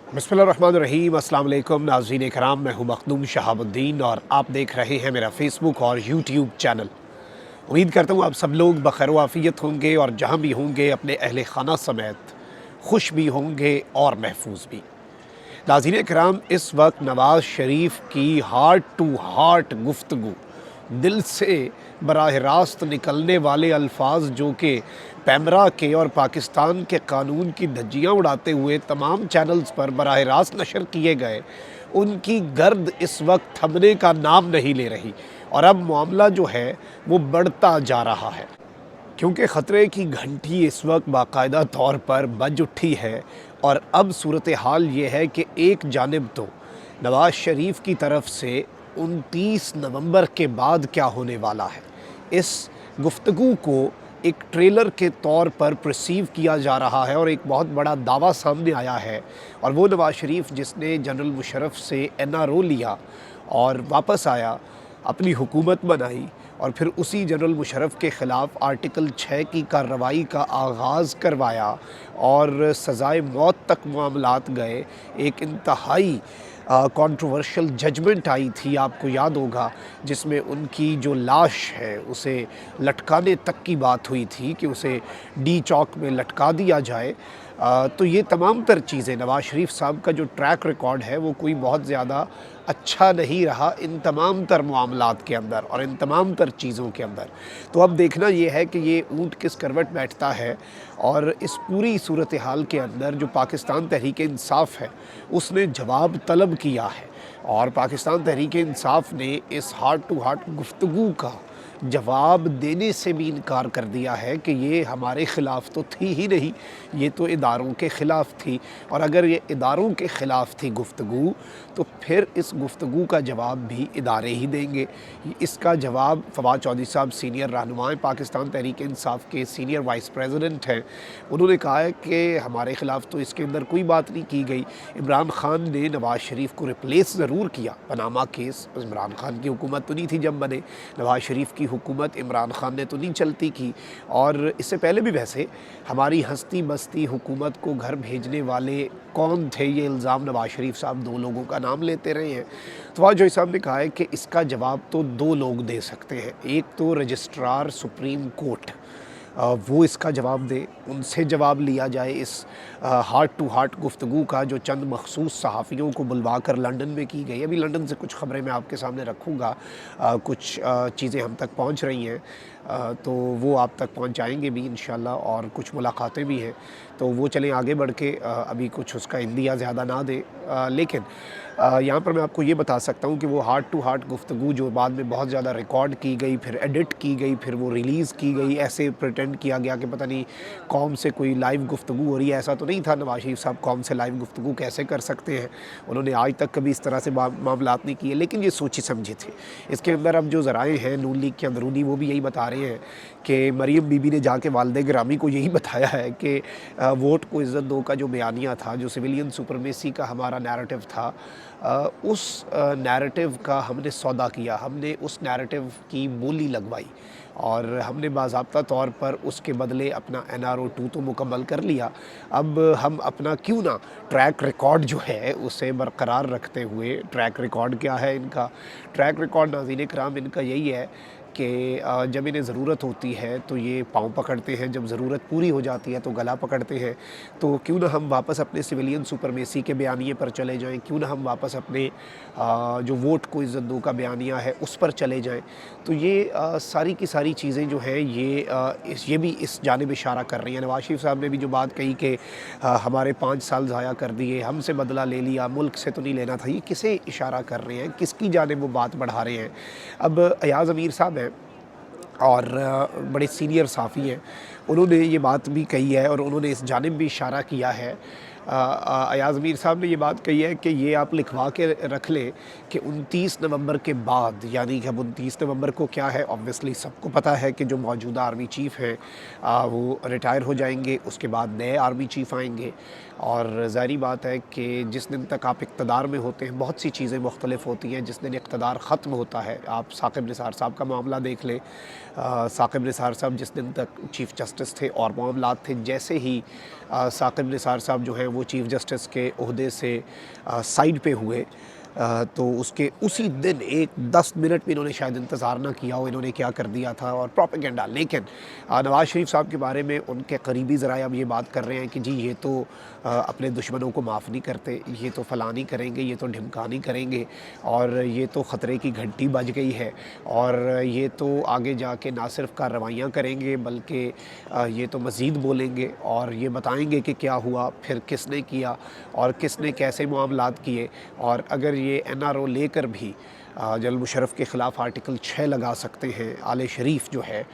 बिस्मिल्लाहिर्रहमानिर्रहीम। अस्सलाम वालेकुम नाज़रीन कराम, मैं हूँ मखदूम शहाबुद्दीन और आप देख रहे हैं मेरा फ़ेसबुक और यूट्यूब चैनल। उम्मीद करता हूँ आप सब लोग बखैर व आफ़ियत होंगे और जहाँ भी होंगे अपने अहले ख़ाना समेत खुश भी होंगे और महफूज भी। नाज़रीन कराम, इस वक्त नवाज़ शरीफ की हार्ट टू हार्ट गुफ्तगू, दिल से बराह रास्त निकलने वाले अल्फाज जो कि पैमरा के और पाकिस्तान के कानून की धज्जियाँ उड़ाते हुए तमाम चैनल्स पर बराह रास्त नशर किए गए, उनकी गर्द इस वक्त थमने का नाम नहीं ले रही और अब मामला जो है वो बढ़ता जा रहा है, क्योंकि ख़तरे की घंटी इस वक्त बाकायदा तौर पर बज उठी है। और अब सूरत हाल ये है कि एक जानिब तो नवाज़ शरीफ की तरफ से 29 नवंबर के बाद क्या होने वाला है, इस गुफ्तगू को एक ट्रेलर के तौर पर परसीव किया जा रहा है और एक बहुत बड़ा दावा सामने आया है। और वो नवाज़ शरीफ जिसने जनरल मुशर्रफ से एनआरओ लिया और वापस आया, अपनी हुकूमत बनाई और फिर उसी जनरल मुशर्रफ के ख़िलाफ़ आर्टिकल 6 की कार्रवाई का आगाज़ करवाया और सज़ाए मौत तक मामलात गए। एक इंतहाई कंट्रोवर्शियल जजमेंट आई थी, आपको याद होगा, जिसमें उनकी जो लाश है उसे लटकाने तक की बात हुई थी कि उसे डी चौक में लटका दिया जाए। तो ये तमाम तर चीज़ें, नवाज़ शरीफ साहब का जो ट्रैक रिकॉर्ड है वो कोई बहुत ज़्यादा अच्छा नहीं रहा इन तमाम तर मामलात के अंदर और इन तमाम तर चीज़ों के अंदर। तो अब देखना ये है कि ये ऊँट किस करवट बैठता है और इस पूरी सूरत हाल के अंदर जो पाकिस्तान तहरीक इंसाफ़ है उसने जवाब तलब किया है और पाकिस्तान तहरीक इंसाफ़ ने इस हार्ट टू हार्ट गुफ्तगू का जवाब देने से भी इनकार कर दिया है कि ये हमारे ख़िलाफ़ तो थी ही नहीं, ये तो इदारों के ख़िलाफ़ थी। और अगर ये इदारों के ख़िलाफ़ थी गुफ्तगू, तो फिर इस गुफ्तगू का जवाब भी इदारे ही देंगे। इसका जवाब फवाद चौधरी साहब सीनियर रहनुमाए पाकिस्तान तहरीक इंसाफ़ के सीनियर वाइस प्रेसिडेंट हैं, उन्होंने कहा है कि हमारे ख़िलाफ़ तो इसके अंदर कोई बात नहीं की गई। इमरान ख़ान ने नवाज़ शरीफ को रिप्लेस ज़रूर किया, पनामा केस इमरान ख़ान की हुकूमत तो नहीं थी जब बने, नवाज़ शरीफ की हुकूमत इमरान ख़ान ने तो नहीं चलती की। और इससे पहले भी वैसे हमारी हस्ती बस्ती हुकूमत को घर भेजने वाले कौन थे, ये इल्ज़ाम नवाज़ शरीफ साहब दो लोगों का नाम लेते रहे हैं। तो फवाद चौधरी साहब ने कहा है कि इसका जवाब तो दो लोग दे सकते हैं, एक तो रजिस्ट्रार सुप्रीम कोर्ट, वो इसका जवाब दे, उनसे जवाब लिया जाए इस हार्ट टू हार्ट गुफ्तगू का जो चंद मखसूस सहाफ़ियों को बुलवा कर लंदन में की गई। अभी लंदन से कुछ ख़बरें मैं आपके सामने रखूँगा, कुछ चीज़ें हम तक पहुँच रही हैं, तो वो आप तक पहुँचाएँगे भी इंशाअल्लाह और कुछ मुलाकातें भी हैं। तो वो चलें आगे बढ़ के, अभी कुछ उसका इंदिया ज़्यादा ना दें, लेकिन यहाँ पर मैं आपको ये बता सकता हूँ कि वो हार्ट टू हार्ट गुफ्तगू जो बाद में बहुत ज़्यादा रिकॉर्ड की गई, फिर एडिट की गई, फिर वो रिलीज़ की गई, ऐसे प्रिटेंड किया गया कि पता नहीं कौम से कोई लाइव गुफ्तगू हो रही है। ऐसा तो नहीं था, नवाज़ शरीफ साहब कौम से लाइव गुफ्तगू कैसे कर सकते हैं, उन्होंने आज तक कभी इस तरह से मामलात नहीं किए, लेकिन ये सोची समझे थे। इसके अंदर अब जो ज़राए हैं नून लीग के अंदरूनी, वो भी यही बता रहे हैं कि मरीम बीबी ने जाके वालिद गिरामी को यही बताया है कि वोट को इज़्ज़त दो का जो बयानिया था, जो सिविलियन सुपरमेसी का हमारा नैरेटिव था, उस नैरेटिव का हमने सौदा किया, हमने उस नैरेटिव की बोली लगवाई और हमने बाज़ाब्ता तौर पर उसके बदले अपना NRO 2 तो मुकम्मल कर लिया। अब हम अपना क्यों ना ट्रैक रिकॉर्ड जो है उसे बरकरार रखते हुए, ट्रैक रिकॉर्ड क्या है इनका? ट्रैक रिकॉर्ड नाज़रीन कराम इनका यही है कि जब इन्हें ज़रूरत होती है तो ये पाँव पकड़ते हैं, जब ज़रूरत पूरी हो जाती है तो गला पकड़ते हैं। तो क्यों ना हम वापस अपने सिविलियन सुपरमेसी के बयानिए पर चले जाएँ, क्यों ना हम वापस अपने जो वोट को इज़्ज़त दो का बयानिया है उस पर चले जाएँ। तो ये सारी की सारी चीज़ें जो हैं ये भी इस जानिब इशारा कर रही हैं। नवाज़ शरीफ साहब ने भी जो बात कही कि हमारे 5 साल ज़ाया कर दिए, हमसे बदला ले लिया, मुल्क से तो नहीं लेना था, ये किसे इशारा कर रहे हैं, किसकी जानिब वो बात बढ़ा रहे हैं? अब अयाज़ अमीर साहब हैं और बड़े सीनियर सहाफ़ी हैं, उन्होंने ये बात भी कही है और उन्होंने इस जानिब भी इशारा किया है। अयाज़ मीर साहब ने ये बात कही है कि ये आप लिखवा के रख लें कि 29 नवंबर के बाद, यानी कि अब 29 नवंबर को क्या है, ऑब्वियसली सबको पता है कि जो मौजूदा आर्मी चीफ़ हैं वो रिटायर हो जाएंगे, उसके बाद नए आर्मी चीफ़ आएंगे और ज़ाहिरी बात है कि जिस दिन तक आप इक़्तिदार में होते हैं बहुत सी चीज़ें मुख्तलिफ़ होती हैं। जिस दिन इक़्तिदार ख़त्म होता है, आप साकिब निसार साहब का मामला देख लें, साकिब निसार साहब जिस दिन तक चीफ़ जस्टिस थे और मामलात थे, जैसे ही साकिब निसार साहब जो हैं वो चीफ़ जस्टिस के ओहदे से साइड पे हुए, तो उसके उसी दिन एक 10 मिनट भी इन्होंने शायद इंतज़ार ना किया हो, इन्होंने क्या कर दिया था और प्रोपेगेंडा। लेकिन नवाज़ शरीफ साहब के बारे में उनके करीबी ज़राए अब ये बात कर रहे हैं कि जी ये तो अपने दुश्मनों को माफ़ नहीं करते, ये तो फ़लाँ नहीं करेंगे, ये तो ढिमका नहीं करेंगे, और ये तो ख़तरे की घंटी बज गई है, और ये तो आगे जाके ना सिर्फ कार्रवाइयाँ करेंगे बल्कि ये तो मज़ीद बोलेंगे और ये बताएंगे कि क्या हुआ, फिर किसने किया और किसने कैसे मामलात किए। और अगर ये NRO लेकर भी जनरल मुशर्रफ के ख़िलाफ़ आर्टिकल 6 लगा सकते हैं, आले शरीफ जो है,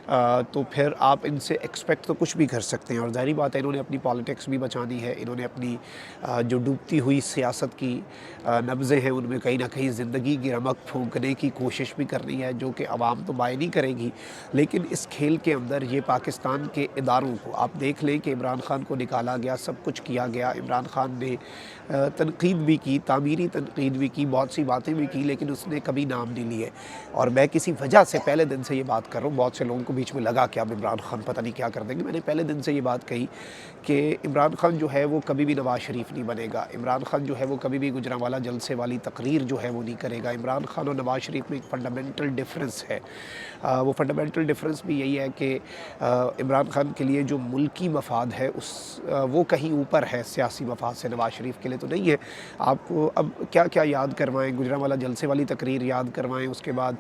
तो फिर आप इनसे एक्सपेक्ट तो कुछ भी कर सकते हैं। और ज़ाहिर बात है इन्होंने अपनी पॉलिटिक्स भी बचानी है, इन्होंने अपनी जो डूबती हुई सियासत की नब्ज़ें हैं उनमें कहीं ना कहीं ज़िंदगी की रमक फूंकने की कोशिश भी करनी है, जो कि आवाम तो बाय नहीं करेगी। लेकिन इस खेल के अंदर ये पाकिस्तान के इदारों को आप देख लें कि इमरान ख़ान को निकाला गया, सब कुछ किया गया, इमरान ख़ान ने तनकीद भी की, तामीरी तनकीद भी की, बहुत सी बातें भी की, लेकिन उसने कभी नाम नहीं लिए। और मैं किसी वजह से पहले दिन से ये बात कर रहा हूँ, बहुत से लोगों को बीच में लगा कि अब इमरान ख़ान पता नहीं क्या कर देंगे। मैंने पहले दिन से ये बात कही कि इमरान ख़ान जो है वो कभी भी नवाज़ शरीफ नहीं बनेगा, इमरान ख़ान जो है वो कभी भी गुजरांवाला जलसे वाली तकरीर जो है वो नहीं करेगा। इमरान ख़ान और नवाज़ शरीफ में एक फ़ंडामेंटल डिफरेंस है। वो फ़ंडामेंटल डिफरेंस भी यही है कि इमरान ख़ान के लिए जो मुल्की मफाद है वो कहीं ऊपर है सियासी मफाद से, नवाज़ शरीफ के लिए तो नहीं है। आपको अब क्या क्या याद करवाएं, गुजरांवाला जलसे वाली तकरीर याद करवाएं, उसके बाद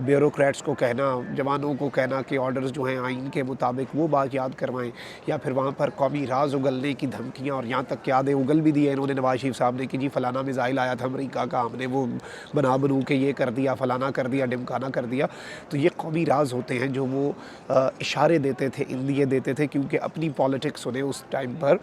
ब्यूरोक्रेट्स को कहना, जवानों को कहना कि ऑर्डर्स जो हैं आइन के मुताबिक, वो बात याद करवाएं, या फिर वहाँ पर कौमी राज उगलने की धमकियाँ, और यहाँ तक यादें उगल भी दी है इन्होंने नवाज़ शरीफ साहब ने कि जी फ़लाना मिज़ाइल आया था अमेरिका का, हमने वो बनू के ये कर दिया, फ़लाना कर दिया, ढिमकाना कर दिया। तो ये कौमी राज होते हैं जो वो इशारे देते थे, इंदिए देते थे, क्योंकि अपनी पॉलिटिक्स उन्हें उस टाइम पर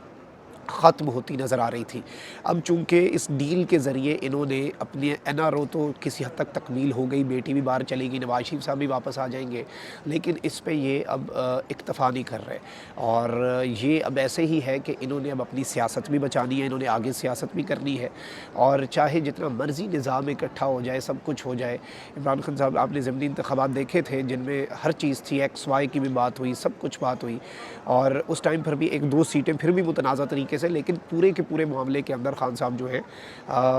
ख़त्म होती नज़र आ रही थी। अब चूँकि इस डील के ज़रिए इन्होंने अपने NRO तो किसी हद तक तकमील हो गई, बेटी भी बाहर चलेगी, नवाज़ शरीफ साहब भी वापस आ जाएंगे, लेकिन इस पे ये अब इक्तफ़ा नहीं कर रहे। और ये अब ऐसे ही है कि इन्होंने अब अपनी सियासत भी बचानी है, इन्होंने आगे सियासत भी करनी है, और चाहे जितना मर्ज़ी निज़ाम इकट्ठा हो जाए, सब कुछ हो जाए। इमरान खान साहब, आपने ज़मीनी इंतख़ाबात देखे थे जिनमें हर चीज़ थी, XY की भी बात हुई, सब कुछ बात हुई, और उस टाइम पर भी 1-2 सीटें फिर भी मुतनाज़ा तरीके से, लेकिन पूरे के पूरे मामले के अंदर खान साहब जो है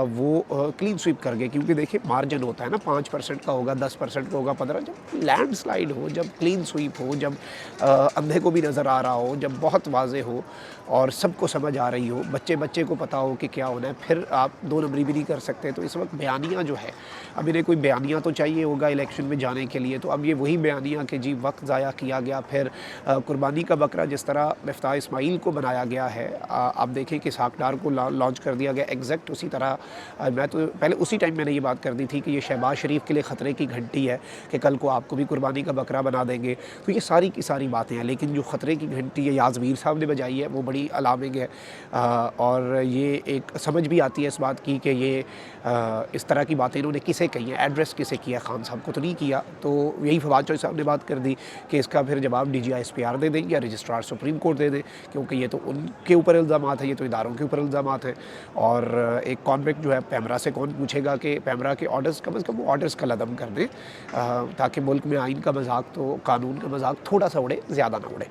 वो क्लीन स्वीप कर गए। क्योंकि देखिए मार्जिन होता है ना, 5% का होगा, 10% का होगा, 15, जब लैंडस्लाइड हो, जब क्लीन स्वीप हो, जब अंधे को भी नज़र आ रहा हो, जब बहुत वाज़े हो और सबको समझ आ रही हो, बच्चे को पता हो कि क्या होना है, फिर आप 2 नंबरी भी नहीं कर सकते। तो इस वक्त बयानियाँ जो है, अब इन्हें कोई बयानियाँ तो चाहिए होगा इलेक्शन में जाने के लिए, तो अब ये वही बयानियाँ कि जी वक्त ज़ाया किया गया, फिर कुर्बानी का बकरा जिस तरह मिफ्ताह इस्माइल को बनाया गया है, आप देखें कि इसहाक डार को लॉन्च कर दिया गया, एग्जैक्ट उसी तरह मैं तो पहले उसी टाइम मैंने ये बात कर दी थी कि ये शहबाज शरीफ के लिए ख़तरे की घंटी है कि कल को आपको भी कुर्बानी का बकरा बना देंगे। तो ये सारी की सारी बातें हैं, लेकिन जो ख़तरे की घंटी है याज़मीर साहब ने बजाई है वो बड़ी अलार्मिंग है। और ये एक समझ भी आती है इस बात की कि ये इस तरह की बातें इन्होंने किसे कही हैं, एड्रेस किसे किया, खान साहब को तो नहीं किया। तो यही फवाद चौधरी साहब ने बात कर दी कि इसका फिर जवाब DGI SPR दे दें या रजिस्ट्रार सुप्रीम कोर्ट दे दें, क्योंकि ये तो उनके ऊपर इल्ज़ामात है, ये तो इदारों के ऊपर इल्ज़ामात हैं। और एक कॉन्विक्ट जो है पैमरा से कौन पूछेगा कि पैमरा के ऑर्डर्स कम अज़ कम वो ऑर्डर्स का लदम कर दें, ताकि मुल्क में आइन का मजाक, तो कानून का मजाक थोड़ा सा उड़े, ज़्यादा ना उड़े।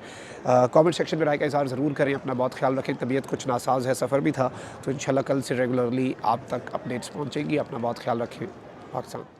कमेंट सेक्शन में राय का इज़हार ज़रूर करें, अपना बहुत ख्याल रखें। तबीयत कुछ नासाज है, सफ़र भी था, तो इंशाल्लाह कल से रेगुलरली आप तक अपडेट्स पहुँचेंगी। अपना बहुत ख्याल रखें। पाकिस्तान।